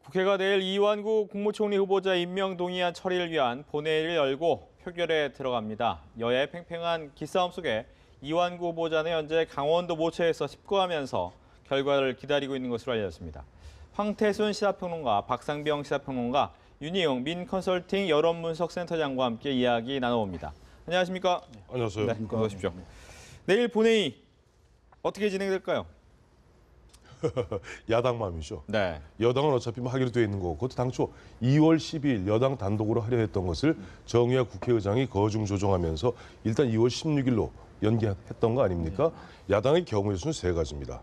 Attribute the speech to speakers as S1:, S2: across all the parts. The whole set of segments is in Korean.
S1: 국회가 내일 이완구 국무총리 후보자 임명 동의안 처리를 위한 본회의를 열고 표결에 들어갑니다. 여야의 팽팽한 기싸움 속에 이완구 후보자는 현재 강원도 모처에서 집거하면서 결과를 기다리고 있는 것으로 알려졌습니다. 황태순 시사평론가, 박상병 시사평론가, 윤희용 민컨설팅 여론분석센터장과 함께 이야기 나눠봅니다. 안녕하십니까?
S2: 네, 안녕하세요.
S1: 네, 어서 오십시오. 내일 본회의 어떻게 진행될까요?
S2: 야당 마음이죠.
S1: 네.
S2: 여당은 어차피 하기로 돼 있는 거고, 그것도 당초 2월 12일 여당 단독으로 하려 했던 것을 정의화 국회의장이 거중 조정하면서 일단 2월 16일로 연기했던 거 아닙니까? 야당의 경우의 수는 세 가지입니다.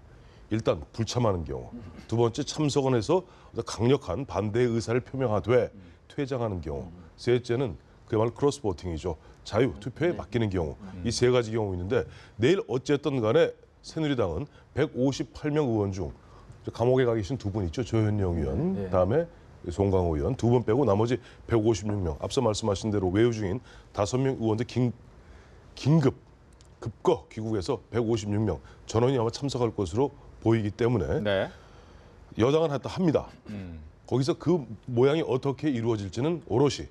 S2: 일단 불참하는 경우, 두 번째 참석을 해서 강력한 반대의 의사를 표명하되 퇴장하는 경우, 셋째는 그야말로 크로스보팅이죠. 자유 투표에 맡기는 경우, 이 세 가지 경우 있는데 내일 어쨌든 간에 새누리당은 158명 의원 중 감옥에 가 계신 두 분 있죠. 조현영 의원, 다음에 송강호 의원 두 분 빼고 나머지 156명. 앞서 말씀하신 대로 외유 중인 5명 의원들 급거 귀국해서 156명 전원이 아마 참석할 것으로 보이기 때문에
S1: 네.
S2: 여당은 합니다. 거기서 그 모양이 어떻게 이루어질지는 오롯이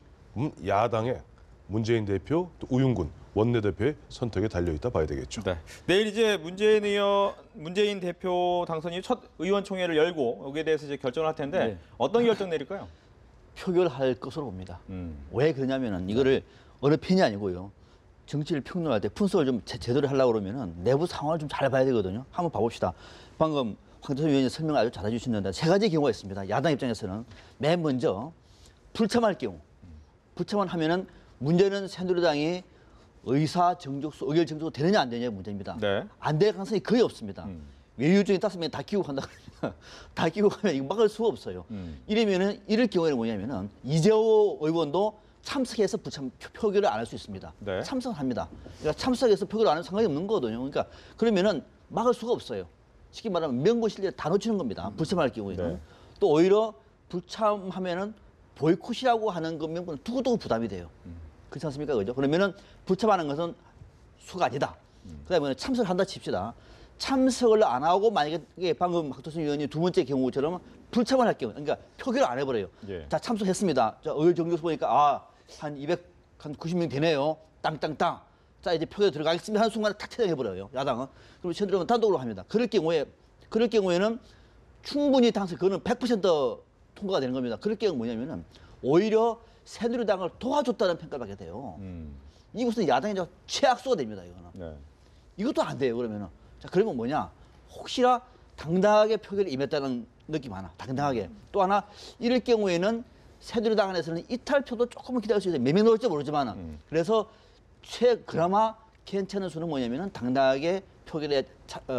S2: 야당의 문재인 대표, 또 우윤근 원내대표의 선택에 달려있다 봐야 되겠죠.
S1: 네. 내일 이제 문재인 대표 당선이 첫 의원총회를 열고 여기에 대해서 이제 결정을 할 텐데
S3: 네.
S1: 어떤 결정 내릴까요?
S3: 표결할 것으로 봅니다. 왜 그러냐면은 이거를 어느 편이 아니고요. 정치를 평론할 때 분석을 좀 제대로 하려고 그러면은 내부 상황을 좀 잘 봐야 되거든요. 한번 봐봅시다. 방금 황태순 의원이 설명 아주 잘해 주시는데 세 가지 경우가 있습니다. 야당 입장에서는 맨 먼저 불참할 경우. 불참을 하면은 문제는 새누리당이 의사 정족수, 의결 정족수 되느냐 안 되느냐의 문제입니다.
S1: 네.
S3: 안 될 가능성이 거의 없습니다. 외유 중에 5명 다 귀국한다 그러면 다 귀국하면 이거 막을 수가 없어요. 이러면은 이럴 경우에는 뭐냐면은 이재호 의원도 참석해서 표결을 안 할 수 있습니다.
S1: 네.
S3: 참석합니다. 그러니까 참석해서 표결을 안 하는 상관이 없는 거거든요. 그러니까 그러면은 막을 수가 없어요. 쉽게 말하면 명분실리를 다 놓치는 겁니다. 불참할 경우에는.
S1: 네.
S3: 또 오히려 불참하면은 보이콧이라고 하는 그 명분은 두고두고 부담이 돼요. 그렇지 않습니까? 그죠? 그러면은 불참하는 것은 수가 아니다. 그다음에 참석을 한다 칩시다. 참석을 안 하고 만약에 방금 박도순 의원이 두 번째 경우처럼 불참을 할 경우, 그러니까 표결을 안 해버려요.
S1: 예.
S3: 자, 참석했습니다. 자, 의결 정족수 보니까 한 290명 되네요. 땅땅땅. 자, 이제 표결 들어가겠습니다. 하는 순간에 탁 퇴장해버려요. 야당은. 그럼 새누리당은 단독으로 합니다. 그럴 경우에는 충분히 당선, 그거는 100% 통과가 되는 겁니다. 그럴 경우 뭐냐면은 오히려 새누리당을 도와줬다는 평가를 받게 돼요. 이것은 야당의 최악수가 됩니다. 이거는.
S1: 네.
S3: 이것도 안 돼요. 그러면은. 자, 그러면 뭐냐? 혹시나 당당하게 표결에 임했다는 느낌 하나. 당당하게. 또 하나, 이럴 경우에는 새누리당 안에서는 이탈표도 조금은 기다릴 수 있어요. 몇 명 나올지 모르지만. 그래서 그나마 괜찮은 수는 뭐냐면은 당당하게 표결에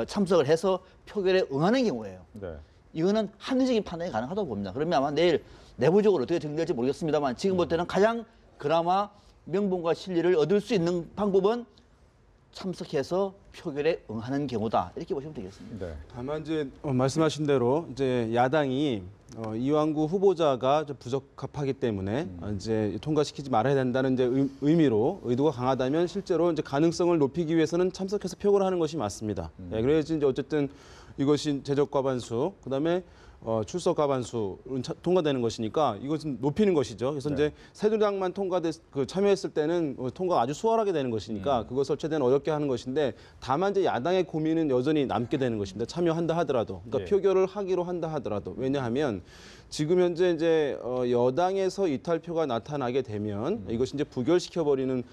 S3: 참석을 해서 표결에 응하는 경우예요.
S1: 네.
S3: 이거는 합리적인 판단이 가능하다고 봅니다. 그러면 아마 내일 내부적으로 어떻게 정리될지 모르겠습니다만 지금 볼 때는 가장 그나마 명분과 실리를 얻을 수 있는 방법은 참석해서 표결에 응하는 경우다. 이렇게 보시면 되겠습니다.
S1: 네.
S4: 다만 이제 말씀하신 대로 이제 야당이 이완구 후보자가 좀 부적합하기 때문에 이제 통과시키지 말아야 된다는 이제 의미로 의도가 강하다면 실제로 이제 가능성을 높이기 위해서는 참석해서 표결을 하는 것이 맞습니다. 네, 그래야지 이제 어쨌든 이것이 제적 과반수, 그다음에 출석 과반수는 통과되는 것이니까 이것은 높이는 것이죠. 그래서 이제 새누리당만 참여했을 때는 통과가 아주 수월하게 되는 것이니까 그것을 어쨌든 어렵게 하는 것인데 다만 이제 야당의 고민은 여전히 남게 되는 것입니다. 참여한다 하더라도, 그러니까 표결을 하기로 한다 하더라도. 왜냐하면 지금 현재 이제 여당에서 이탈표가 나타나게 되면 이것이 이제 부결시켜버리는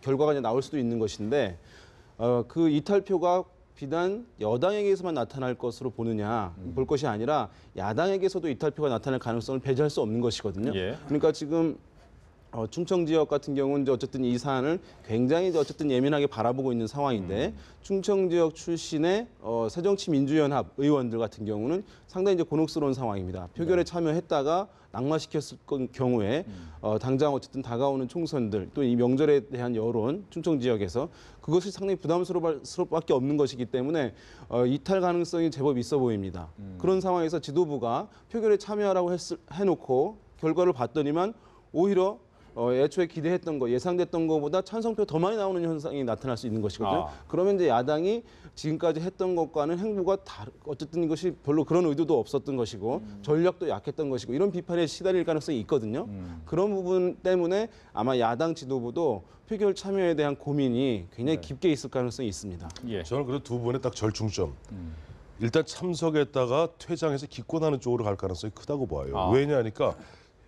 S4: 결과가 이제 나올 수도 있는 것인데 그 이탈표가 비단 여당에게서만 나타날 것으로 보느냐 볼 것이 아니라 야당에게서도 이탈표가 나타날 가능성을 배제할 수 없는 것이거든요.
S1: 예.
S4: 그러니까 지금 충청 지역 같은 경우는 이제 어쨌든 이 사안을 굉장히 이제 어쨌든 예민하게 바라보고 있는 상황인데 충청 지역 출신의 새정치민주연합 의원들 같은 경우는 상당히 이제 곤혹스러운 상황입니다. 표결에 참여했다가 낙마시켰을 경우에 당장 어쨌든 다가오는 총선들 또 이 명절에 대한 여론 충청 지역에서 그것이 상당히 부담스러울 수밖에 없는 것이기 때문에 이탈 가능성이 제법 있어 보입니다. 그런 상황에서 지도부가 표결에 참여하라고 해놓고 결과를 봤더니만 오히려 애초에 기대했던 거, 예상됐던 것보다 찬성표 더 많이 나오는 현상이 나타날 수 있는 것이거든요.
S1: 아.
S4: 그러면 이제 야당이 지금까지 했던 것과는 행보가 어쨌든 이것이 별로 그런 의도도 없었던 것이고 전략도 약했던 것이고 이런 비판에 시달릴 가능성이 있거든요. 그런 부분 때문에 아마 야당 지도부도 표결 참여에 대한 고민이 굉장히 깊게 있을 가능성이 있습니다.
S1: 예.
S2: 저는 그래도 두 분의 딱 절충점. 일단 참석했다가 퇴장해서 기권하는 쪽으로 갈 가능성이 크다고 봐요.
S1: 아.
S2: 왜냐하니까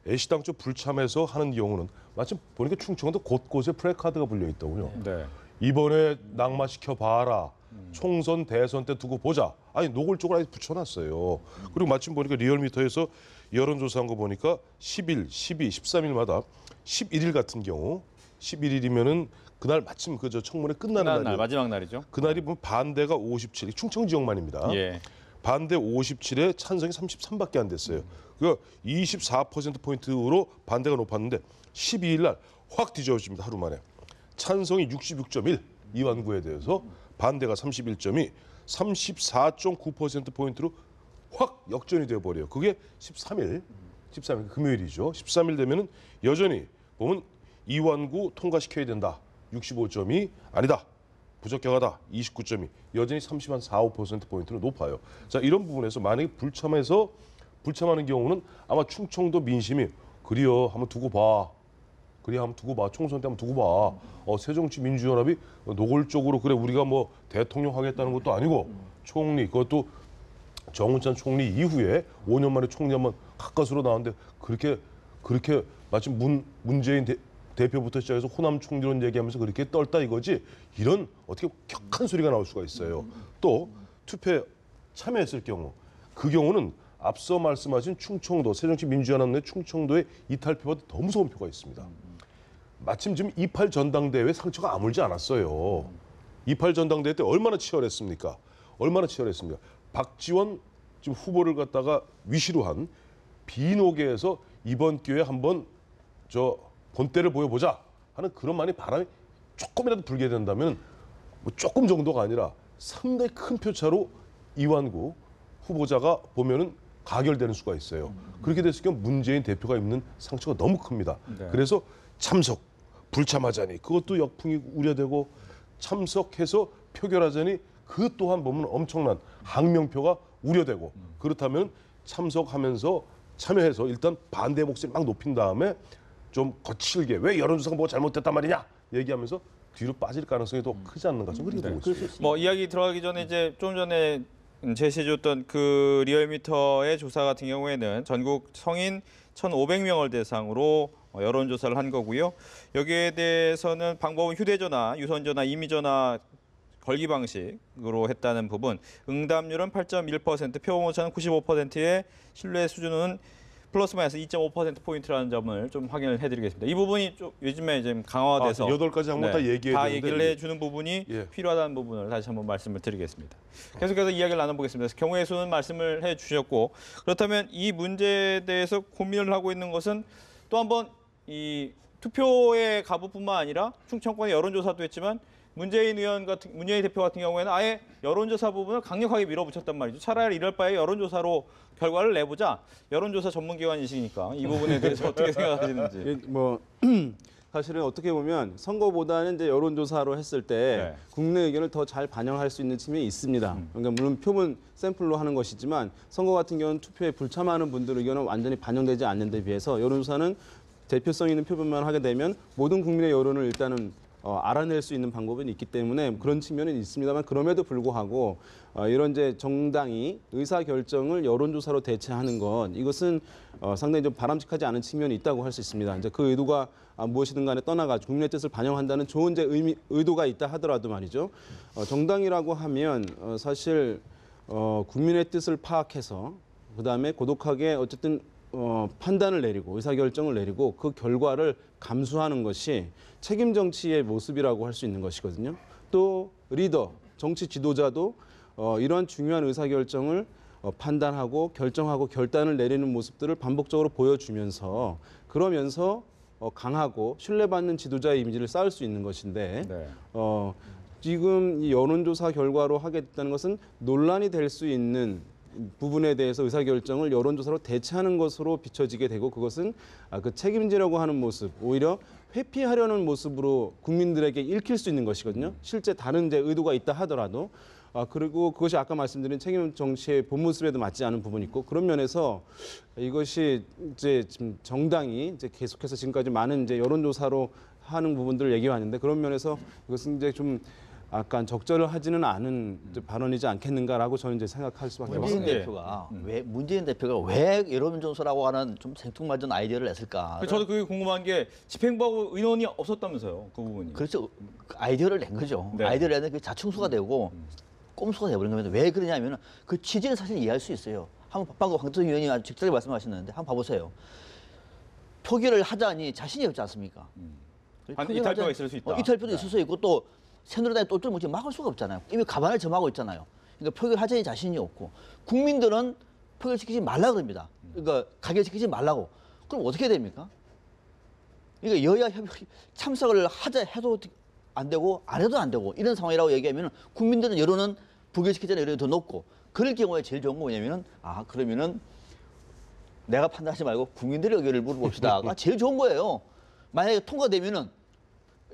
S2: 애시당 쪽 불참해서 하는 경우는 마침 보니까 충청도 곳곳에 플래카드가 불려 있더군요.
S1: 네.
S2: 이번에 낙마시켜 봐라. 총선 대선 때 두고 보자. 아니 노골적으로 아예 붙여놨어요. 그리고 마침 보니까 리얼미터에서 여론조사한 거 보니까 10일, 12, 13일마다 11일 같은 경우 11일이면은 그날 마침 그 저 청문회 끝나는
S1: 날
S2: 날이에요.
S1: 마지막 날이죠.
S2: 그날이 보면 반대가 57, 충청 지역만입니다.
S1: 예.
S2: 반대 57에 찬성이 33밖에 안 됐어요. 그러니까 24%포인트로 반대가 높았는데 12일 날 확 뒤집어집니다. 하루 만에. 찬성이 66.1 이완구에 대해서 반대가 31.2 34.9%포인트로 확 역전이 되어버려요. 그게 13일 금요일이죠. 13일 되면은 여전히 보면 이완구 통과시켜야 된다. 65점이 아니다. 부적격하다. 29점이 여전히 34~5%포인트로 높아요. 자, 이런 부분에서 만약에 불참하는 경우는 아마 충청도 민심이 그리요 한번 두고 봐. 총선 때 한번 두고 봐. 새정치민주연합이 노골적으로 그래 우리가 뭐 대통령 하겠다는 것도 아니고 총리 그것도 정운찬 총리 이후에 5년 만에 총리 한번 가까스로 나왔는데 그렇게 마침 문재인 대표부터 시작해서 호남 총리론 얘기하면서 그렇게 떨다 이거지 이런 어떻게 격한 소리가 나올 수가 있어요. 또 투표에 참여했을 경우 그 경우는 앞서 말씀하신 충청도 새정치민주연합 내 충청도의 이탈표보다 더 무서운 표가 있습니다. 마침 지금 28 전당대회 상처가 아물지 않았어요. 28 전당대회 때 얼마나 치열했습니까? 박지원 지금 후보를 갖다가 위시로 한 비노계에서 이번 기회에 한번 본때를 보여보자 하는 그런 바람이 조금이라도 불게 된다면 뭐 조금 정도가 아니라 상당히 큰 표차로 이완구 후보자가 보면은 가결되는 수가 있어요. 그렇게 됐을 경우 문재인 대표가 입는 상처가 너무 큽니다.
S1: 네.
S2: 그래서 불참하자니 그것도 역풍이 우려되고 참석해서 표결하자니 그 또한 보면 엄청난 항명표가 우려되고 그렇다면 참여해서 일단 반대 목소리 막 높인 다음에 좀 거칠게 왜 여론조사가 뭐가 잘못됐단 말이냐 얘기하면서 뒤로 빠질 가능성이 더 크지 않는가 좀 그렇게 보고 있습니다.
S1: 뭐 이야기 들어가기 전에 이제 좀 전에 제시해줬던 그 리얼미터의 조사 같은 경우에는 전국 성인 1,500명을 대상으로 여론조사를 한 거고요. 여기에 대해서는 방법은 휴대전화, 유선전화, 이미전화 걸기 방식으로 했다는 부분. 응답률은 8.1%, 표본오차는 95%의 신뢰 수준은 플러스 마이너스 2.5%포인트라는 점을 좀 확인을 해드리겠습니다. 이 부분이 좀 요즘에 좀 강화돼서
S2: 8가지 항목 다 얘기해야
S1: 다
S2: 되는데
S1: 얘기를 해주는 부분이
S2: 예.
S1: 필요하다는 부분을 다시 한번 말씀을 드리겠습니다. 계속해서 이야기를 나눠보겠습니다. 경우의 수는 말씀을 해주셨고 그렇다면 이 문제에 대해서 고민을 하고 있는 것은 또 한번 이 투표의 가부뿐만 아니라 충청권의 여론조사도 했지만 문재인 대표 같은 경우에는 아예 여론조사 부분을 강력하게 밀어붙였단 말이죠. 차라리 이럴 바에 여론조사로 결과를 내보자. 여론조사 전문기관이시니까 이 부분에 대해서 어떻게 생각하시는지.
S4: 뭐 사실은 어떻게 보면 선거보다는 이제 여론조사로 했을 때
S1: 네.
S4: 국내 의견을 더 잘 반영할 수 있는 측면이 있습니다. 그러니까 물론 표본 샘플로 하는 것이지만 선거 같은 경우는 투표에 불참하는 분들 의견은 완전히 반영되지 않는 데 비해서 여론조사는 대표성 있는 표본만 하게 되면 모든 국민의 여론을 일단은 알아낼 수 있는 방법은 있기 때문에 그런 측면은 있습니다만 그럼에도 불구하고 이런 이제 정당이 의사 결정을 여론조사로 대체하는 것 이것은 상당히 좀 바람직하지 않은 측면이 있다고 할 수 있습니다. 이제 그 의도가 무엇이든 간에 떠나가지고 국민의 뜻을 반영한다는 좋은 이제 의도가 있다 하더라도 말이죠. 정당이라고 하면 사실 국민의 뜻을 파악해서 그다음에 고독하게 어쨌든 판단을 내리고 의사결정을 내리고 그 결과를 감수하는 것이 책임 정치의 모습이라고 할 수 있는 것이거든요. 또 리더, 정치 지도자도 이러한 중요한 의사결정을 판단하고 결정하고 결단을 내리는 모습들을 반복적으로 보여주면서 그러면서 강하고 신뢰받는 지도자의 이미지를 쌓을 수 있는 것인데
S1: 네.
S4: 지금 이 여론조사 결과로 하게 됐다는 것은 논란이 될 수 있는 부분에 대해서 의사결정을 여론조사로 대체하는 것으로 비춰지게 되고 그것은 그 책임지려고 하는 모습, 오히려 회피하려는 모습으로 국민들에게 읽힐 수 있는 것이거든요. 실제 다른 이제 의도가 있다 하더라도 그리고 그것이 아까 말씀드린 책임 정치의 본 모습에도 맞지 않은 부분이 있고 그런 면에서 이것이 이제 지금 정당이 이제 계속해서 지금까지 많은 이제 여론조사로 하는 부분들을 얘기해 왔는데 그런 면에서 이것은 이제 좀 약간 적절하지는 않은 발언이지 않겠는가라고 저는 이제 생각할 수밖에
S3: 문재인
S4: 없습니다.
S3: 대표가 문재인 대표가 왜 여론조사라고 하는 좀 생뚱맞은 아이디어를 냈을까?
S1: 저도 그게 궁금한 게 집행부하고 의논이 없었다면서요, 그 부분이.
S3: 그렇죠. 그 아이디어를 낸 거죠.
S1: 네.
S3: 아이디어를 내는 게 자충수가 되고 꼼수가 되버린 겁니다. 왜 그러냐면 그 취지는 사실 이해할 수 있어요. 한번 방금 황교안 의원이 아주 직접하게 말씀하셨는데 한번 봐보세요. 표결을 하자니 자신이 없지 않습니까?
S1: 이탈표가 있을 수 있다.
S3: 이탈표도
S1: 네.
S3: 있을 수 있고 또 새누리당이 똘똘 뭉치 막을 수가 없잖아요. 이미 가반을 점하고 있잖아요. 그러니까 표결하자니 자신이 없고 국민들은 표결시키지 말라 그럽니다. 그러니까 가결시키지 말라고. 그럼 어떻게 됩니까? 그러니까 여야 협의 참석을 하자 해도 안 되고 안 해도 안 되고 이런 상황이라고 얘기하면 국민들은 여론은 부결시키자는 여론이 더 높고 그럴 경우에 제일 좋은 거 뭐냐면은 그러면은 내가 판단하지 말고 국민들의 의견을 물어봅시다가 제일 좋은 거예요. 만약에 통과되면은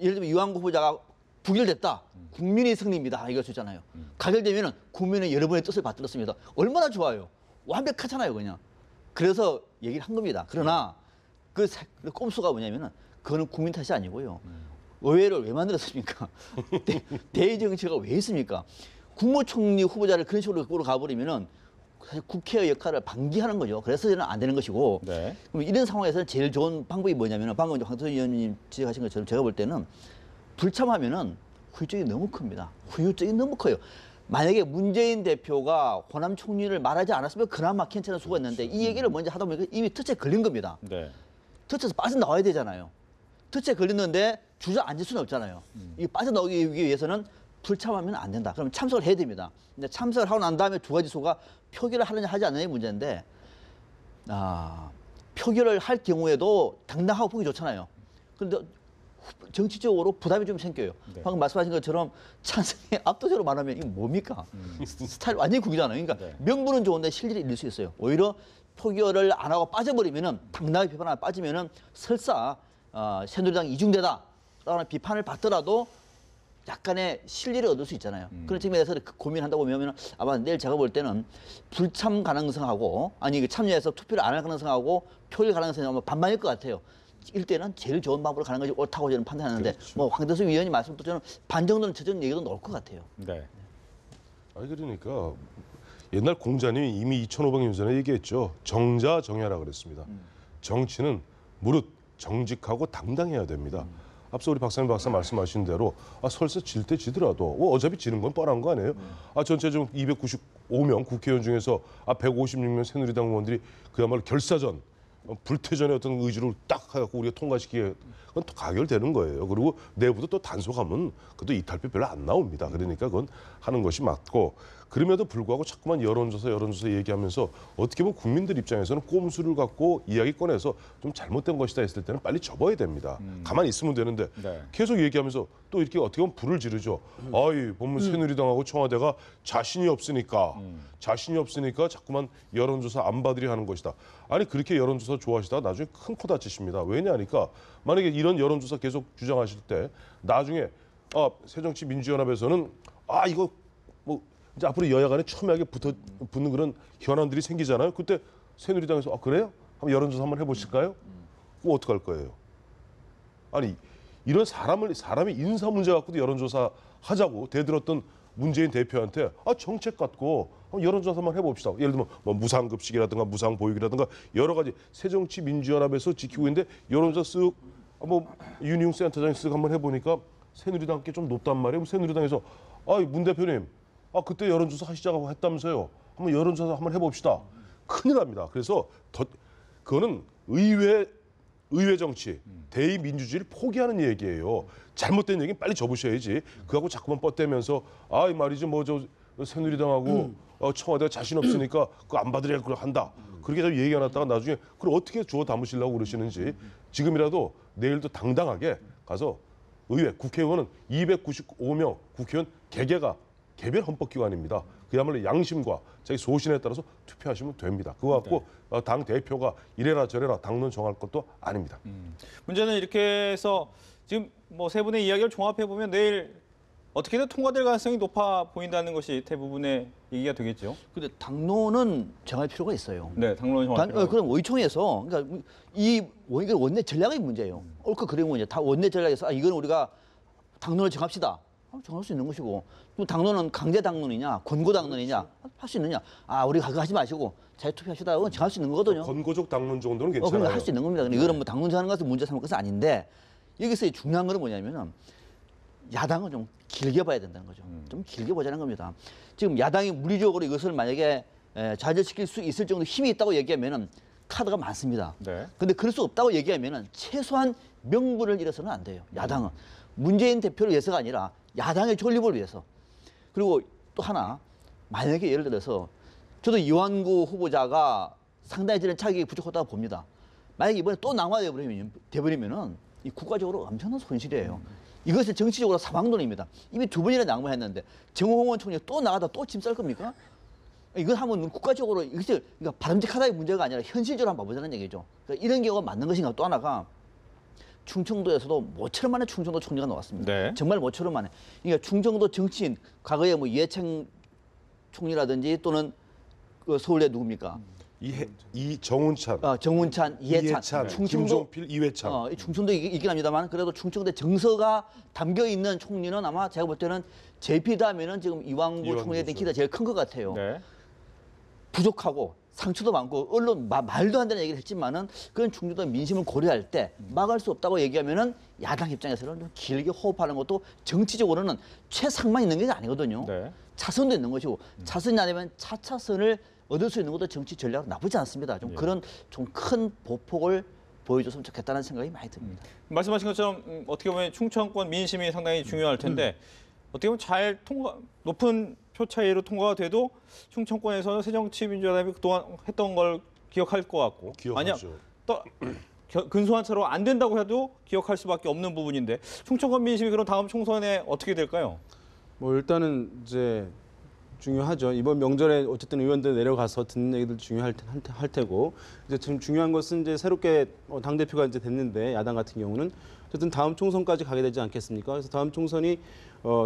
S3: 예를 들면 유한구 후보자가 부결됐다. 국민의 승리입니다. 이럴 수 있잖아요. 가결되면은 국민의 여러분의 뜻을 받들었습니다. 얼마나 좋아요. 완벽하잖아요, 그냥. 그래서 얘기를 한 겁니다. 그러나 그 꼼수가 뭐냐면은 그거는 국민 탓이 아니고요. 의회를 왜 만들었습니까? 대의정치가 왜 있습니까? 국무총리 후보자를 그런 식으로 끌고 가버리면은 사실 국회의 역할을 방기하는 거죠. 그래서 저는 안 되는 것이고.
S1: 네.
S3: 그럼 이런 상황에서는 제일 좋은 방법이 뭐냐면 방금 황교안 의원님 지적하신 것처럼 제가 볼 때는 불참하면은 후유증이 너무 큽니다. 후유증이 너무 커요. 만약에 문재인 대표가 호남 총리를 말하지 않았으면 그나마 괜찮을 수가 있는데 이 얘기를 먼저 하다 보니까 이미 터치에 걸린 겁니다.
S1: 네.
S3: 터치에서 빠져나와야 되잖아요. 터치에 걸렸는데 주저앉을 수는 없잖아요. 이 빠져나오기 위해서는 불참하면 안 된다. 그럼 참석을 해야 됩니다. 근데 참석을 하고 난 다음에 두 가지 소가 표결을 하느냐 하지 않느냐의 문제인데 표결을 할 경우에도 당당하고 보기 좋잖아요. 그런데 정치적으로 부담이 좀 생겨요.
S1: 네.
S3: 방금 말씀하신 것처럼 찬성에 압도적으로 말하면 이게 뭡니까? 스타일 완전히 국이잖아요. 그러니까
S1: 네.
S3: 명분은 좋은데 실질이 잃을 수 있어요. 오히려 표결을 안 하고 빠져버리면은 당당하게 비판하고 빠지면은 설사 새누리당이 이중대다라는 비판을 받더라도 약간의 실리를 얻을 수 있잖아요. 그런 측면에서 고민한다고 보면 아마 내일 제가 볼 때는 불참 가능성하고 참여해서 투표를 안 할 가능성하고 표결 가능성이 아마 반반일 것 같아요. 일때는 제일 좋은 방법으로 가는 것이 옳다고 저는 판단하는데
S2: 그렇죠.
S3: 황대수 위원이 말씀도 저는 반 정도는 저전 얘기도 나올 것 같아요.
S1: 네.
S2: 그러니까 옛날 공자님이 이미 2,500년 전에 얘기했죠. 정자정야라 그랬습니다. 정치는 무릇 정직하고 당당해야 됩니다. 앞서 우리 박사 말씀하신 대로 설사 질 때 지더라도 어차피 지는 건 뻔한 거 아니에요? 전체적으로 295명 국회의원 중에서 156명 새누리당 의원들이 그야말로 결사전 불태전의 어떤 의지를 딱 해갖고 우리가 통과시키게 그건 또 가결되는 거예요. 그리고 내부도 또 단속하면 그것도 이탈표 별로 안 나옵니다. 그러니까 그건 하는 것이 맞고 그럼에도 불구하고 자꾸만 여론조사 얘기하면서 어떻게 보면 국민들 입장에서는 꼼수를 갖고 이야기 꺼내서 좀 잘못된 것이다 했을 때는 빨리 접어야 됩니다. 가만히 있으면 되는데
S1: 네.
S2: 계속 얘기하면서 또 이렇게 어떻게 보면 불을 지르죠. 보면 새누리당하고 청와대가 자신이 없으니까 자꾸만 여론조사 안 받으려 하는 것이다. 아니 그렇게 여론조사 좋아하시다가 나중에 큰 코 다치십니다. 왜냐하니까 만약에 이런 여론조사 계속 주장하실 때 나중에 새정치민주연합에서는 이거 뭐 이제 앞으로 여야 간에 첨예하게 붙는 그런 현안들이 생기잖아요. 그때 새누리당에서 그래요? 한번 여론조사 한번 해보실까요? 그거 어떡할 거예요? 아니 이런 사람이 인사 문제 갖고도 여론조사 하자고 대들었던 문재인 대표한테 정책 갖고 한번 여론조사 한번 해봅시다. 예를 들면 뭐 무상급식이라든가 무상보육이라든가 여러 가지 새정치민주연합에서 지키고 있는데 여론조사 쓱 윤희용 센터장이 쓱 한번 해보니까 새누리당께 좀 높단 말이에요. 새누리당에서 문 대표님 그때 여론조사 하시자고 했다면서요. 한번 여론조사 한번 해봅시다. 큰일 납니다. 그래서 그거는 의회 정치, 대의 민주주의를 포기하는 얘기예요. 잘못된 얘기는 빨리 접으셔야지. 그거하고 자꾸만 뻗대면서 이 말이지 새누리당하고 청와대가 자신 없으니까 그거 안 받으려 한다. 그렇게 좀 얘기가 났다가 나중에 그걸 어떻게 주워 담으시려고 그러시는지 지금이라도 내일도 당당하게 가서 국회의원은 295명 국회의원 개개가 개별 헌법기관입니다. 그야말로 양심과 자기 소신에 따라서 투표하시면 됩니다. 그거 갖고 당 대표가 이래라 저래라 당론 정할 것도 아닙니다.
S1: 문제는 이렇게 해서 지금 뭐 세 분의 이야기를 종합해 보면 내일 어떻게든 통과될 가능성이 높아 보인다는 것이 대부분의 얘기가 되겠죠.
S3: 근데 당론은 정할 필요가 있어요.
S1: 네, 당론 정확히.
S3: 그럼 의총에서 그러니까 이게 원내 전략의 문제예요. 옳고 그름은 이제 다 원내 전략에서 이건 우리가 당론을 정합시다. 정할 수 있는 것이고 또 당론은 강제 당론이냐 권고 당론이냐 할 수 있느냐. 우리가 그거 하지 마시고 자유투표합시다. 그건 정할 수 있는 거거든요.
S2: 권고적 당론 정도는 괜찮아요.
S3: 그러니까 할 수 있는 겁니다. 근데 이거는 뭐 당론 정하는 것을 문제 삼을 것은 아닌데 여기서 중요한 건 뭐냐면은 야당은 좀 길게 봐야 된다는 거죠. 좀 길게 보자는 겁니다. 지금 야당이 물리적으로 이것을 만약에 좌절시킬 수 있을 정도 힘이 있다고 얘기하면은 카드가 많습니다.
S1: 네.
S3: 근데 그럴 수 없다고 얘기하면은 최소한 명분을 잃어서는 안 돼요. 야당은 문재인 대표를 위해서가 아니라 야당의 존립을 위해서. 그리고 또 하나 만약에 예를 들어서 저도 이완구 후보자가 상당히 저는 자격이 부족하다고 봅니다. 만약에 이번에 또 낭화돼버리면은 이 국가적으로 엄청난 손실이에요. 이것은 정치적으로 사망론입니다. 이미 두 번이나 낭만했는데 정홍원 총리 또 나가다 또 짐 쌀 겁니까? 이걸 하면 국가적으로 이것이 그러니까 바람직하다의 문제가 아니라 현실적으로 한번 봐보자는 얘기죠. 그러니까 이런 경우가 맞는 것인가. 또 하나가 충청도에서도 모처럼 만에 충청도 총리가 나왔습니다.
S1: 네.
S3: 정말 모처럼 만에. 그러니까 충청도 정치인 과거에 뭐 이해창 총리라든지 또는 그 서울대 누굽니까?
S2: 정운찬,
S3: 정운찬, 이해찬,
S2: 김종필, 이회창.
S3: 충청도 있긴 합니다만 그래도 충청도 정서가 담겨 있는 총리는 아마 제가 볼 때는 JP 다음에는 지금 이완구 총리에 대한 기대가 제일 큰 것 같아요.
S1: 네.
S3: 부족하고 상처도 많고 언론 말도 안 되는 얘기를 했지만은 그런 충청도 민심을 고려할 때 막을 수 없다고 얘기하면은 야당 입장에서는 좀 길게 호흡하는 것도 정치적으로는 최상만 있는 게 아니거든요.
S1: 네.
S3: 차선도 있는 것이고 차선이 아니면 차차선을 얻을 수 있는 것도 정치 전략으로 나쁘지 않습니다. 좀 그런 좀 큰 보폭을 보여줬으면 좋겠다는 생각이 많이 듭니다.
S1: 말씀하신 것처럼 어떻게 보면 충청권 민심이 상당히 중요할 텐데 어떻게 보면 잘 높은 표 차이로 통과가 돼도 충청권에서는 새정치민주연합이 그동안 했던 걸 기억할 것 같고
S2: 기억하죠.
S1: 또 근소한 차로 안 된다고 해도 기억할 수밖에 없는 부분인데 충청권 민심이 그럼 다음 총선에 어떻게 될까요?
S4: 뭐 일단은 이제 중요하죠. 이번 명절에 어쨌든 의원들 내려가서 듣는 얘기들 중요할 테고 이제 지금 중요한 것은 이제 새롭게 당 대표가 이제 됐는데 야당 같은 경우는 어쨌든 다음 총선까지 가게 되지 않겠습니까? 그래서 다음 총선이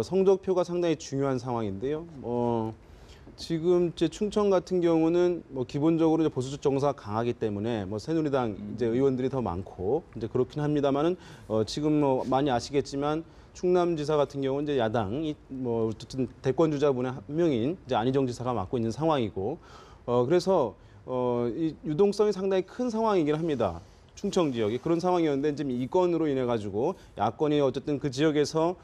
S4: 성적표가 상당히 중요한 상황인데요. 지금 이제 충청 같은 경우는 뭐 기본적으로 이제 보수적 정서가 강하기 때문에 뭐 새누리당 이제 의원들이 더 많고 이제 그렇긴 합니다만은 지금 뭐 많이 아시겠지만. 충남지사 같은 경우는 이제 야당이 뭐 어쨌든 대권 주자분의 한 명인 이제 안희정 지사가 맡고 있는 상황이고 그래서 이 유동성이 상당히 큰 상황이긴 합니다. 충청 지역이 그런 상황이었는데 지금 이 건으로 인해 가지고 야권이 어쨌든 그 지역에서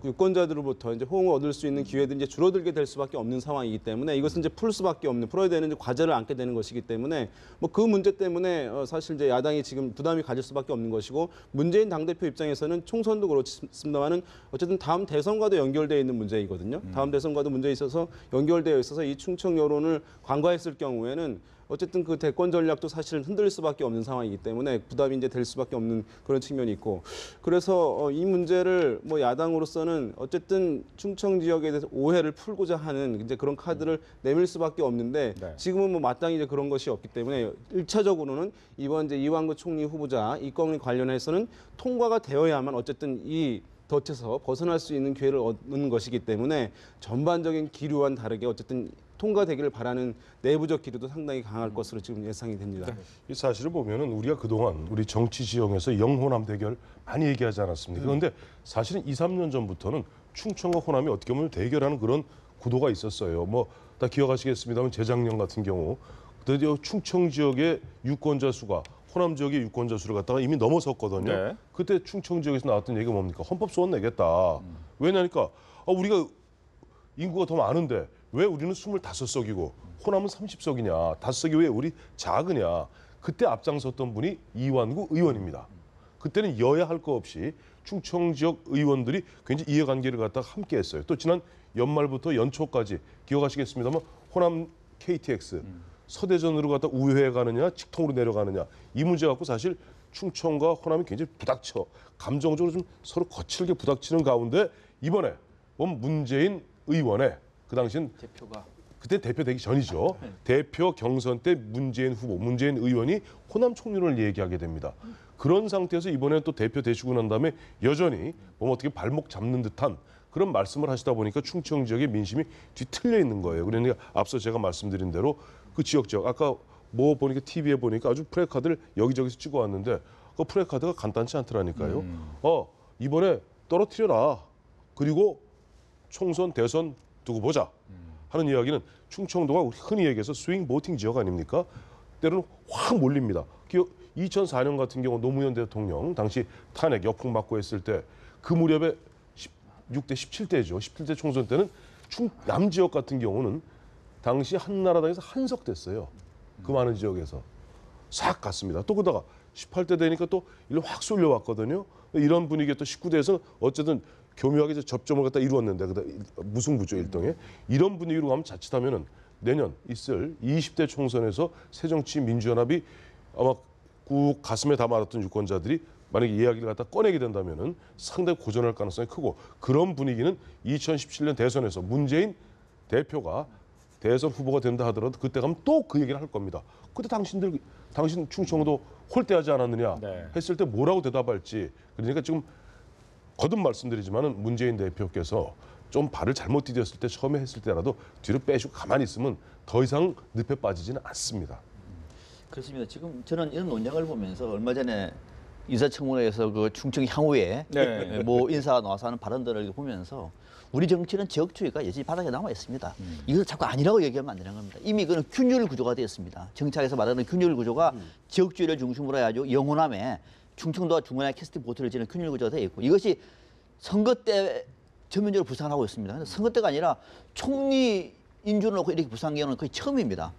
S4: 유권자들로부터 이제 호응을 얻을 수 있는 기회들이 이제 줄어들게 될 수밖에 없는 상황이기 때문에 이것은 이제 풀 수밖에 없는 풀어야 되는 이제 과제를 안게 되는 것이기 때문에 뭐 그 문제 때문에 사실 이제 야당이 지금 부담이 가질 수밖에 없는 것이고 문재인 당대표 입장에서는 총선도 그렇습니다만은 어쨌든 다음 대선과도 연결되어 있는 문제이거든요. 다음 대선과도 문제 있어서 연결되어 있어서 이 충청 여론을 간과했을 경우에는 어쨌든 그 대권 전략도 사실 흔들릴 수밖에 없는 상황이기 때문에 부담이 이제 될 수밖에 없는 그런 측면이 있고 그래서 이 문제를 뭐 야당으로서는 어쨌든 충청 지역에 대해서 오해를 풀고자 하는 이제 그런 카드를 내밀 수밖에 없는데
S1: 네.
S4: 지금은 뭐 마땅히 이제 그런 것이 없기 때문에 1차적으로는 이번 이제 이완구 총리 후보자 이 건에 관련해서는 통과가 되어야만 어쨌든 이 덫에서 벗어날 수 있는 기회를 얻는 것이기 때문에 전반적인 기류와는 다르게 어쨌든 통과되기를 바라는 내부적 기류도 상당히 강할 것으로 지금 예상이 됩니다.
S2: 이 사실을 보면은 우리가 그동안 우리 정치 지형에서 영호남 대결 많이 얘기하지 않았습니까? 그런데 사실은 2, 3년 전부터는 충청과 호남이 어떻게 보면 대결하는 그런 구도가 있었어요. 뭐 다 기억하시겠습니다만 재작년 같은 경우 드디어 충청 지역의 유권자 수가 호남 지역의 유권자 수를 갖다가 이미 넘어섰거든요.
S1: 네.
S2: 그때 충청 지역에서 나왔던 얘기가 뭡니까? 헌법 소원 내겠다. 왜냐니까 우리가 인구가 더 많은데 왜 우리는 25석이고 호남은 30석이냐. 5석이 왜 우리 작으냐. 그때 앞장섰던 분이 이완구 의원입니다. 그때는 여야 할 거 없이 충청 지역 의원들이 굉장히 이해관계를 갖다가 함께 했어요. 또 지난 연말부터 연초까지 기억하시겠습니다만 호남 KTX 서대전으로 갖다 우회해 가느냐 직통으로 내려가느냐 이 문제 갖고 사실 충청과 호남이 굉장히 부닥쳐 감정적으로 좀 서로 거칠게 부닥치는 가운데 이번에 문재인 의원의 그 당시엔
S3: 대표가
S2: 그때 대표 되기 전이죠. 대표 경선 때 문재인 후보, 문재인 의원이 호남 총리를 얘기하게 됩니다. 그런 상태에서 이번에 또 대표 되시고 난 다음에 여전히 뭐 어떻게 발목 잡는 듯한 그런 말씀을 하시다 보니까 충청 지역의 민심이 뒤틀려 있는 거예요. 그러니까 앞서 제가 말씀드린 대로 그 지역 아까 뭐 보니까 TV에 보니까 아주 프레카드를 여기저기서 찍어왔는데 그 프레카드가 간단치 않더라니까요. 이번에 떨어뜨려라. 그리고 총선 대선 두고 보자 하는 이야기는 충청도가 흔히 얘기해서 스윙 보팅 지역 아닙니까? 때로는 확 몰립니다. 2004년 같은 경우 노무현 대통령 당시 탄핵 역풍 맞고 했을 때 그 무렵에 16대 17대죠. 17대 총선 때는 남 지역 같은 경우는 당시 한나라당에서 한석됐어요. 그 많은 지역에서 싹 갔습니다. 또 그러다가 18대 되니까 또 일로 확 쏠려왔거든요. 이런 분위기에 또 19대에서 어쨌든 교묘하게 접점을 갖다 이루었는데 무승부죠 일동에 이런 분위기로 가면 자칫하면은 내년 있을 20대 총선에서 새정치민주연합이 아마 꾹 가슴에 담아놨던 유권자들이 만약에 이야기를 갖다 꺼내게 된다면은 상당히 고전할 가능성이 크고 그런 분위기는 2017년 대선에서 문재인 대표가 대선 후보가 된다 하더라도 그때 가면 또 그 얘기를 할 겁니다. 그때 당신 충청도 홀대하지 않았느냐 했을 때 뭐라고 대답할지 그러니까 지금 거듭 말씀드리지만은 문재인 대표께서 좀 발을 잘못 디뎠을 때 처음에 했을 때라도 뒤로 빼시고 가만히 있으면 더 이상 늪에 빠지지는 않습니다.
S3: 그렇습니다. 지금 저는 이런 논쟁을 보면서 얼마 전에 인사청문회에서 그 충청 향후에 뭐 인사가 나와서 하는 발언들을 보면서 우리 정치는 지역주의가 여전히 바닥에 남아 있습니다. 이걸 자꾸 아니라고 얘기하면 안 되는 겁니다. 이미 그는 균열 구조가 되었습니다. 정치학에서 말하는 균열 구조가 지역주의를 중심으로 해가지고 영호남에 충청도와 중간에 캐스팅 보트를 지는 균열 구조가 되어 있고 이것이 선거 때 전면적으로 부상하고 있습니다. 근데 선거 때가 아니라 총리 인준을 놓고 이렇게 부상한 경우는 거의 처음입니다.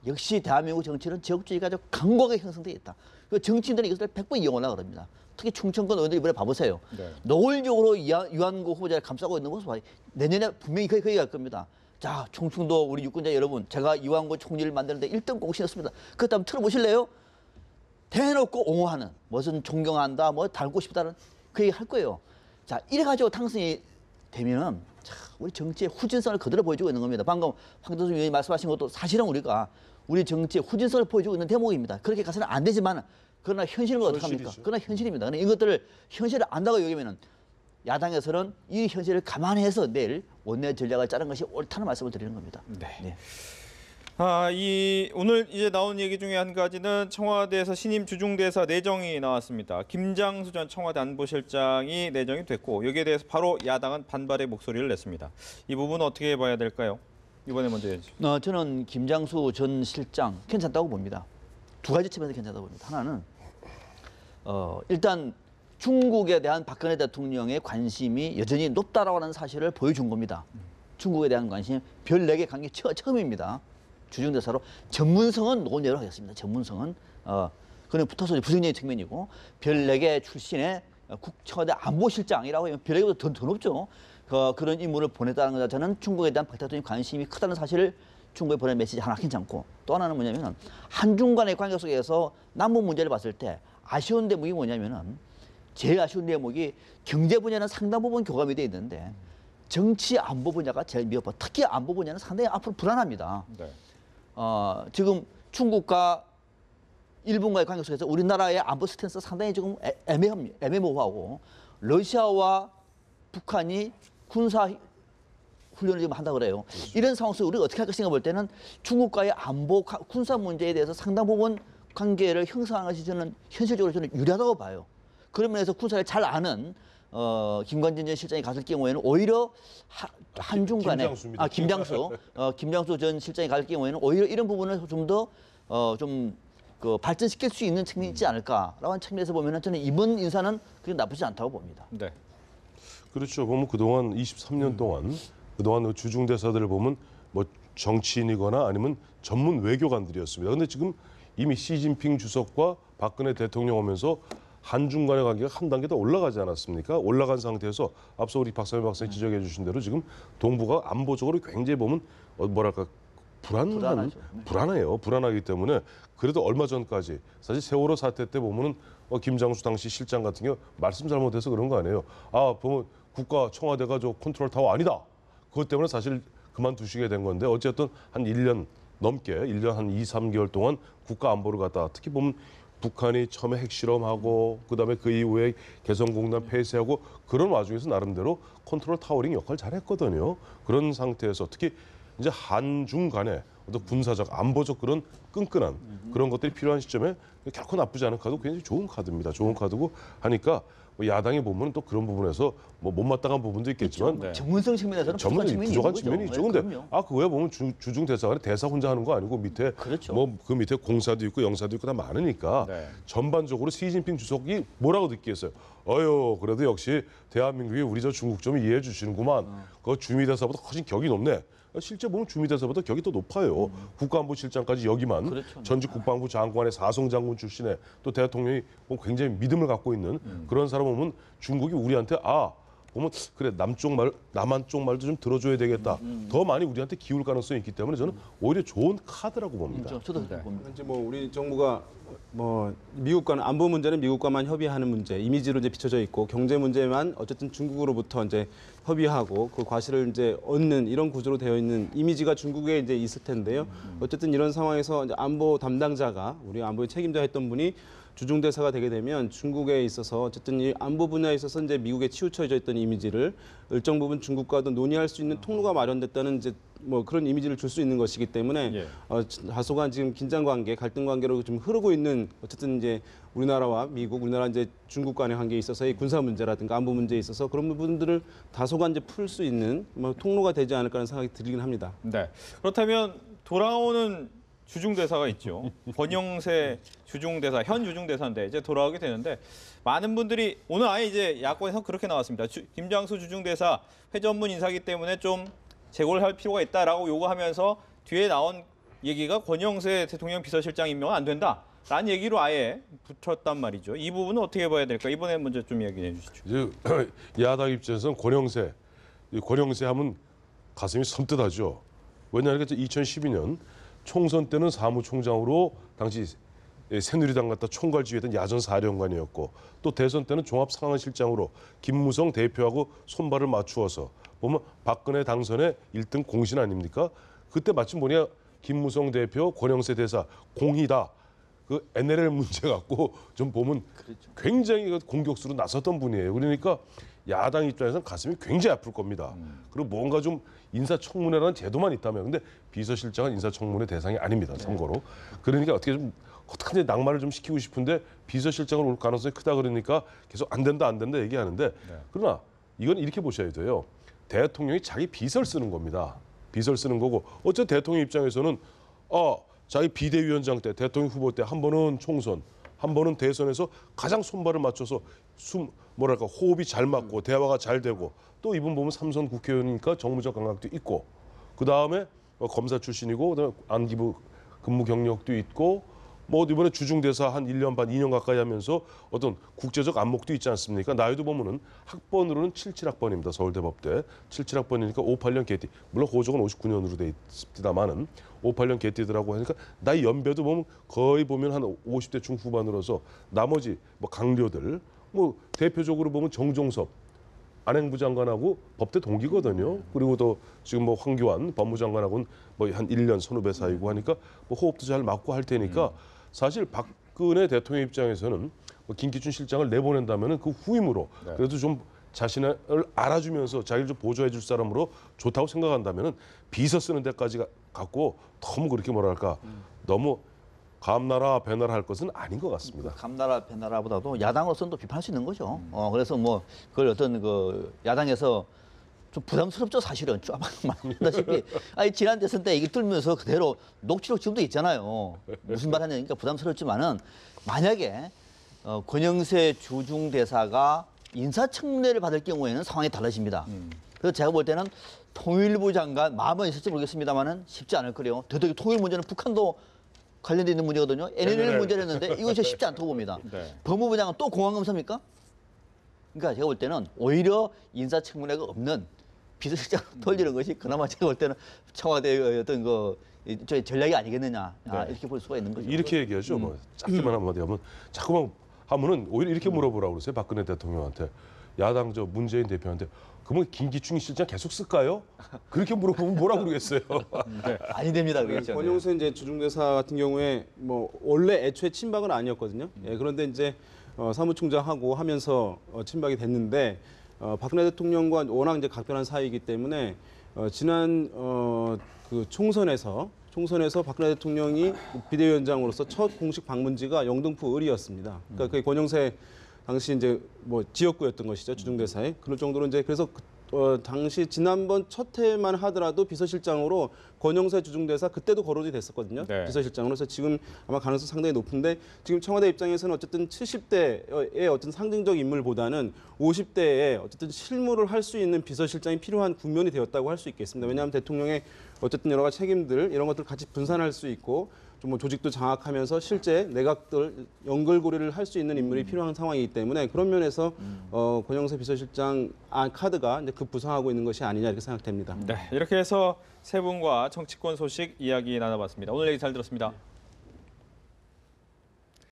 S3: 역시 대한민국 정치는 지역주의가 아주 강고하게 형성되어 있다. 그 정치인들은 이것을 100번 이용하려고 합니다. 특히 충청권 의원들이 이번에 봐보세요. 노골적으로 유한구 후보자를 감싸고 있는 모습 봐요. 내년에 분명히 거기 갈 겁니다. 자, 충청도 우리 유권자 여러분, 제가 유한구 총리를 만드는데 1등 꼭 신었습니다. 그것 한번 틀어보실래요? 대놓고 옹호하는, 무슨 존경한다, 뭐 닮고 싶다는 그 얘기 할 거예요. 자, 이래가지고 당선이 되면은 우리 정치의 후진성을 그대로 보여주고 있는 겁니다. 방금 황교안 의원이 말씀하신 것도 사실은 우리가 우리 정치의 후진성을 보여주고 있는 대목입니다. 그렇게 가서는 안 되지만 그러나 현실은 어떻게 합니까? 그러나 현실입니다. 그러나 이것들을 현실을 안다고 여기면은 야당에서는 이 현실을 감안해서 내일 원내 전략을 짜는 것이 옳다는 말씀을 드리는 겁니다. 네.
S1: 오늘 이제 나온 얘기 중에 한 가지는 청와대에서 신임 주중대사 내정이 나왔습니다. 김장수 전 청와대 안보실장이 내정이 됐고 여기에 대해서 바로 야당은 반발의 목소리를 냈습니다. 이 부분 어떻게 봐야 될까요? 이번에 먼저 해주시죠.
S3: 저는 김장수 전 실장 괜찮다고 봅니다. 두 가지 측면에서 괜찮다고 봅니다. 하나는 일단 중국에 대한 박근혜 대통령의 관심이 여전히 높다라고 하는 사실을 보여준 겁니다. 중국에 대한 관심이 별 4개 간 게 처음입니다. 주중대사로 전문성은 논의를 하겠습니다. 전문성은 그는 붙어서 부정적인 측면이고 별 4개 출신의 청와대 안보실장이라고 하면 별 4개보다 더 높죠. 그런 인물을 보냈다는 것 자체는 중국에 대한 박 대통령의 관심이 크다는 사실을 중국에 보낸 메시지 하나 괜찮고 또 하나는 뭐냐면 한중 간의 관계 속에서 남북 문제를 봤을 때 아쉬운 대목이 뭐냐면은 제일 아쉬운 대목이 경제 분야는 상당 부분 교감이 돼 있는데 정치 안보 분야가 제일 미흡하고 특히 안보 분야는 상당히 앞으로 불안합니다. 지금 중국과 일본과의 관계 속에서 우리나라의 안보 스탠스 상당히 지금 애매모호하고 러시아와 북한이 군사 훈련을 지금 한다고 그래요. 이런 상황 속에서 우리가 어떻게 할 것인가 볼 때는 중국과의 안보 군사 문제에 대해서 상당 부분 관계를 형성하는 것이 저는 현실적으로 저는 유리하다고 봐요. 그런 면에서 군사를 잘 아는 김관진 전 실장이 갔을 경우에는 오히려 한중 간에 김장수 전 실장이 갈 경우에는 오히려 이런 부분을 좀 더 발전시킬 수 있는 측면이 있지 않을까라고 하는 측면에서 보면은 저는 이번 인사는 그게 나쁘지 않다고 봅니다.
S1: 네.
S2: 그렇죠. 보면 그동안 23년 동안 그동안 주중대사들을 보면 뭐 정치인이거나 아니면 전문 외교관들이었습니다. 그런데 지금 이미 시진핑 주석과 박근혜 대통령 오면서 한중 간의 관계가 한 단계 더 올라가지 않았습니까? 올라간 상태에서 앞서 우리 박상현 박사님 지적해 주신 대로 지금 동북아 안보적으로 굉장히 보면 뭐랄까 불안해요. 불안하기 때문에 그래도 얼마 전까지 사실 세월호 사태 때 보면은 김장수 당시 실장 같은 경우 말씀 잘못해서 그런 거 아니에요. 보면 국가 청와대가 저 컨트롤 타워 아니다. 그것 때문에 사실 그만두시게 된 건데 어쨌든 한 1년 넘게 1년 한 2, 3개월 동안 국가 안보를 갖다 특히 보면 북한이 처음에 핵실험하고 그다음에 그 이후에 개성공단 폐쇄하고 그런 와중에서 나름대로 컨트롤 타워링 역할을 잘했거든요. 그런 상태에서 특히 이제 한중 간에 어떤 군사적 안보적 그런 끈끈한 그런 것들이 필요한 시점에 결코 나쁘지 않은 카드 굉장히 좋은 카드입니다. 좋은 카드고 하니까 뭐 야당이 보면 또 그런 부분에서 뭐 못마땅한 부분도 있겠지만
S1: 네.
S3: 전문성 측면에서는 부족한 측면이
S2: 부족한
S3: 있는
S2: 측면이
S3: 거죠.
S2: 있죠. 근데
S3: 그럼요.
S2: 그 외에 보면 주중 대사관에 대사 혼자 하는 거 아니고 밑에
S3: 그렇죠.
S2: 뭐 그 밑에 공사도 있고 영사도 있고 다 많으니까
S1: 네.
S2: 전반적으로 시진핑 주석이 뭐라고 느끼겠어요. 그래도 역시 대한민국이 우리 저 중국 좀 이해해 주시는구만. 그 주미대사보다 훨씬 격이 높네. 실제 보면 주미대사보다 격이 더 높아요. 국가안보실장까지 여기만
S3: 그렇죠.
S2: 전직 국방부 장관의 사성장군 출신의 또 대통령이 뭐 굉장히 믿음을 갖고 있는 그런 사람 보면 중국이 우리한테 보면 그래 남한 쪽 말도 좀 들어줘야 되겠다. 더 많이 우리한테 기울 가능성이 있기 때문에 저는 오히려 좋은 카드라고 봅니다.
S3: 저도 그렇게 봅니다.
S4: 현재 뭐 우리 정부가 뭐 미국과는 안보 문제는 미국과만 협의하는 문제, 이미지로 이제 비춰져 있고 경제 문제만 어쨌든 중국으로부터 이제 협의하고 그 과실을 이제 얻는 이런 구조로 되어 있는 이미지가 중국에 이제 있을 텐데요. 어쨌든 이런 상황에서 이제 안보 담당자가 우리 안보의 책임자 했던 분이 주중 대사가 되게 되면 중국에 있어서 어쨌든 이 안보 분야에 있어서 이제 미국에 치우쳐져 있던 이미지를 일정 부분 중국과도 논의할 수 있는 통로가 마련됐다는 이제 뭐 그런 이미지를 줄 수 있는 것이기 때문에
S1: 예.
S4: 다소간 지금 긴장 관계, 갈등 관계로 좀 흐르고 있는 어쨌든 이제 우리나라와 미국, 우리나라 이제 중국 간의 관계에 있어서의 군사 문제라든가 안보 문제에 있어서 그런 부분들을 다소간 이제 풀 수 있는 뭐 통로가 되지 않을까 하는 생각이 들긴 합니다.
S1: 네. 그렇다면 돌아오는 주중대사가 있죠. 권영세 주중대사, 현 주중대사인데 이제 돌아오게 되는데 많은 분들이 오늘 아예 이제 야권에서 그렇게 나왔습니다. 김장수 주중대사 회전문 인사기 때문에 좀 재고를 할 필요가 있다라고 요구하면서 뒤에 나온 얘기가 권영세 대통령 비서실장 임명은 안 된다라는 얘기로 아예 붙였단 말이죠. 이 부분은 어떻게 봐야 될까? 이번에 먼저 좀 얘기해 주시죠.
S2: 이제 야당 입장에서는 권영세 하면 가슴이 섬뜩하죠. 왜냐하면 2012년 총선 때는 사무총장으로 당시 새누리당 갖다 총괄 지휘했던 야전 사령관이었고 또 대선 때는 종합상황실장으로 김무성 대표하고 손발을 맞추어서 보면 박근혜 당선의 1등 공신 아닙니까? 그때 마침 보니까 김무성 대표, 권영세 대사 공이다. 그 NLL 문제 갖고 좀 보면 굉장히 공격수로 나섰던 분이에요. 그러니까 야당 입장에서는 가슴이 굉장히 아플 겁니다. 그리고 뭔가 좀 인사청문회라는 제도만 있다면 근데 비서실장은 인사청문회 대상이 아닙니다. 참고로. 그러니까 어떻게 낙마를 좀 시키고 싶은데 비서실장으로 올 가능성이 크다 그러니까 계속 안 된다 얘기하는데 그러나 이건 이렇게 보셔야 돼요. 대통령이 자기 비서를 쓰는 겁니다. 비서를 쓰는 거고 어쨌든 대통령 입장에서는 자기 비대위원장 때 대통령 후보 때 한 번은 총선 한 번은 대선에서 가장 손발을 맞춰서 호흡이 잘 맞고 대화가 잘 되고 또 이분 보면 삼선 국회의원이니까 정무적 감각도 있고 그 다음에 검사 출신이고 그다음에 안기부 근무 경력도 있고 뭐 이번에 주중대사 한 1년 반 2년 가까이 하면서 어떤 국제적 안목도 있지 않습니까? 나이도 보면은 학번으로는 77학번입니다. 서울대법대 77학번이니까 58년 개띠. 물론 호적은 59년으로 돼 있습니다만은 58년 개띠더라고 하니까 나이 연배도 보면 거의 보면 한 50대 중후반으로서 나머지 뭐 강료들 뭐 대표적으로 보면 정종섭 안행부 장관하고 법대 동기거든요. 그리고 또 지금 뭐 황교안 법무장관하고는 뭐 한 1년 선후배 사이고 하니까 뭐 호흡도 잘 맞고 할 테니까 사실 박근혜 대통령 입장에서는 뭐 김기춘 실장을 내보낸다면은 그 후임으로 그래도 좀 자신을 알아주면서 자기를 좀 보조해 줄 사람으로 좋다고 생각한다면은 비서 쓰는 데까지 갖고 너무 그렇게 뭐랄까 너무 감나라 배나라 할 것은 아닌 것 같습니다.
S3: 감나라 배나라보다도 야당으로서는 또 비판할 수 있는 거죠. 그래서 뭐 그걸 어떤 그 야당에서 좀 부담스럽죠, 사실은. 좀 말한다시피 지난 대선 때 이게 뚫면서 그대로 녹취록 지금도 있잖아요. 무슨 말 하냐니까 부담스럽지만은 만약에 권영세 주중대사가 인사청문회를 받을 경우에는 상황이 달라집니다. 그래서 제가 볼 때는 통일부 장관 마음은 있을지 모르겠습니다만은 쉽지 않을 거래요. 더더욱 통일 문제는 북한도 관련돼 있는 문제거든요. NLL 문제를 했는데 이것이 쉽지 않다고 봅니다.
S1: 네.
S3: 법무부 장관 또 공항검사입니까? 그러니까 제가 볼 때는 오히려 인사청문회가 없는 비서실장으로 돌리는 것이 그나마 제가 볼 때는 청와대의 어떤 저희 전략이 아니겠느냐 이렇게 볼 수가 있는 거죠.
S2: 이렇게 얘기하죠. 뭐 짧게만 한마디 하면 자꾸만 하면은 오히려 이렇게 물어보라고 그러세요. 박근혜 대통령한테. 야당 저 문재인 대표한테 그러면 김기춘이 실장 계속 쓸까요? 그렇게 물어보면 뭐라 그러겠어요.
S3: 아니 됩니다 그랬죠.
S4: 권영세 이제 주중대사 같은 경우에 뭐 원래 애초에 친박은 아니었거든요. 예, 그런데 이제 사무총장하고 하면서 친박이 됐는데 박근혜 대통령과 워낙 이제 각별한 사이이기 때문에 지난 그 총선에서 박근혜 대통령이 비대위원장으로서 첫 공식 방문지가 영등포 을이었습니다. 그러니까 그 권영세 당시 이제 뭐 지역구였던 것이죠 주중대사에. 그럴 정도로 이제 그래서 당시 지난번 첫 해만 하더라도 비서실장으로 권영세 주중대사 그때도 거론이 됐었거든요.
S1: 네.
S4: 비서실장으로. 그래서 지금 아마 가능성 상당히 높은데 지금 청와대 입장에서는 어쨌든 70대의 어떤 상징적 인물보다는 50대에 어쨌든 실무를 할 수 있는 비서실장이 필요한 국면이 되었다고 할 수 있겠습니다. 왜냐하면 대통령의 어쨌든 여러 가지 책임들 이런 것들 같이 분산할 수 있고 좀 뭐 조직도 장악하면서 실제 내각들 연결고리를 할 수 있는 인물이 필요한 상황이기 때문에 그런 면에서 권영세 비서실장 카드가 이제 급부상하고 있는 것이 아니냐 이렇게 생각됩니다.
S1: 네, 이렇게 해서 세 분과 정치권 소식 이야기 나눠봤습니다. 오늘 얘기 잘 들었습니다.